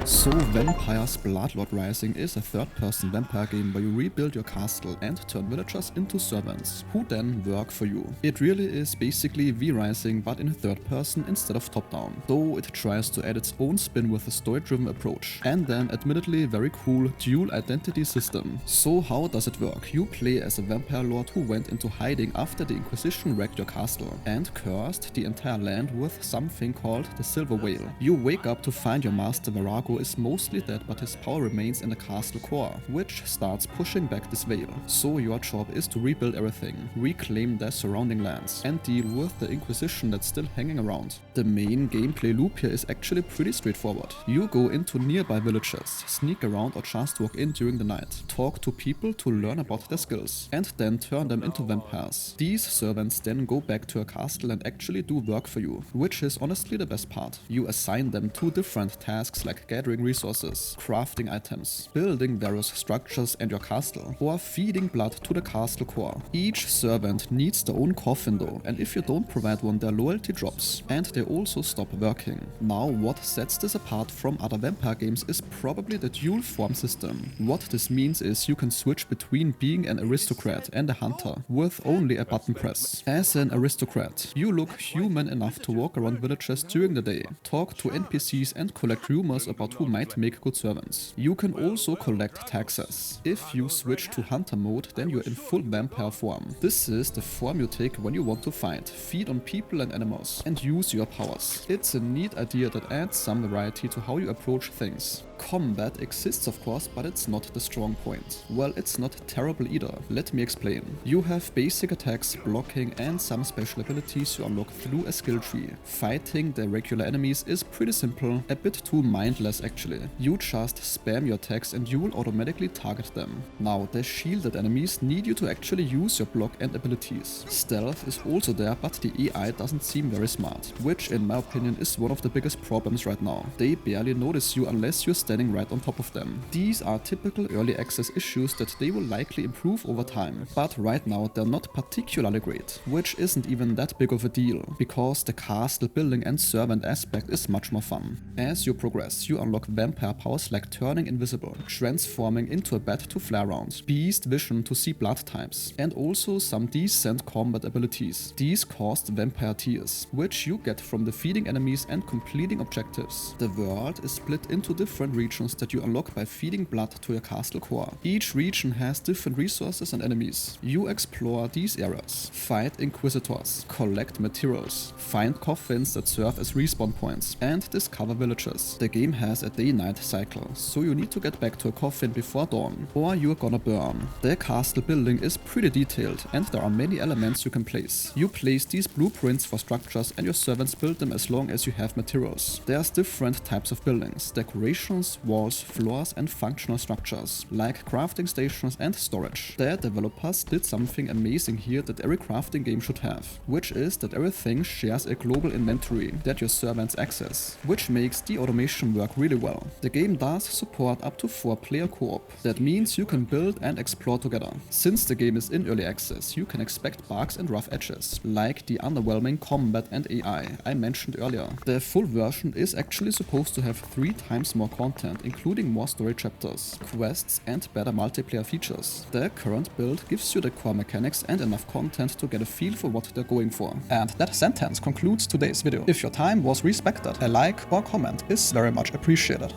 So Vampire's Bloodlord Rising is a third-person vampire game where you rebuild your castle and turn villagers into servants, who then work for you. It really is basically V-Rising but in third person instead of top-down, though it tries to add its own spin with a story-driven approach, and an admittedly very cool dual identity system. So how does it work? You play as a vampire lord who went into hiding after the Inquisition wrecked your castle, and cursed the entire land with something called the Silver Whale. You wake up to find your master Varago is mostly dead, but his power remains in the castle core, which starts pushing back this veil. So your job is to rebuild everything, reclaim the surrounding lands, and deal with the Inquisition that's still hanging around. The main gameplay loop here is actually pretty straightforward. You go into nearby villages, sneak around or just walk in during the night, talk to people to learn about their skills, and then turn them into vampires. These servants then go back to your castle and actually do work for you, which is honestly the best part. You assign them to different tasks like gathering resources, crafting items, building various structures and your castle, or feeding blood to the castle core. Each servant needs their own coffin though, and if you don't provide one, their loyalty drops, and they also stop working. Now, what sets this apart from other vampire games is probably the dual form system. What this means is you can switch between being an aristocrat and a hunter with only a button press. As an aristocrat, you look human enough to walk around villages during the day, talk to NPCs and collect rumors about who might make good servants. You can also collect taxes. If you switch to hunter mode, then you're in full vampire form. This is the form you take when you want to fight, feed on people and animals, and use your powers. It's a neat idea that adds some variety to how you approach things. Combat exists of course, but it's not the strong point. Well, it's not terrible either. Let me explain. You have basic attacks, blocking, and some special abilities you unlock through a skill tree. Fighting the regular enemies is pretty simple, a bit too mindless actually. You just spam your attacks and you will automatically target them. Now, the shielded enemies need you to actually use your block and abilities. Stealth is also there, but the AI doesn't seem very smart, which in my opinion is one of the biggest problems right now. They barely notice you unless you're standing right on top of them. These are typical early access issues that they will likely improve over time, but right now they're not particularly great, which isn't even that big of a deal, because the castle building and servant aspect is much more fun. As you progress, you unlock vampire powers like turning invisible, transforming into a bat to fly around, beast vision to see blood types, and also some decent combat abilities. These cost vampire tears, which you get from defeating enemies and completing objectives. The world is split into different regions that you unlock by feeding blood to your castle core. Each region has different resources and enemies. You explore these areas, fight inquisitors, collect materials, find coffins that serve as respawn points, and discover villages. The game has a day-night cycle, so you need to get back to a coffin before dawn, or you're gonna burn. The castle building is pretty detailed, and there are many elements you can place. You place these blueprints for structures and your servants build them as long as you have materials. There's different types of buildings, decorations, walls, floors, and functional structures, like crafting stations and storage. The developers did something amazing here that every crafting game should have, which is that everything shares a global inventory that your servants access, which makes the automation work really well. The game does support up to 4-player co-op. That means you can build and explore together. Since the game is in early access, you can expect bugs and rough edges, like the underwhelming combat and AI I mentioned earlier. The full version is actually supposed to have 3 times more content, including more story chapters, quests, and better multiplayer features. The current build gives you the core mechanics and enough content to get a feel for what they're going for. And that sentence concludes today's video. If your time was respected, a like or comment is very much appreciated.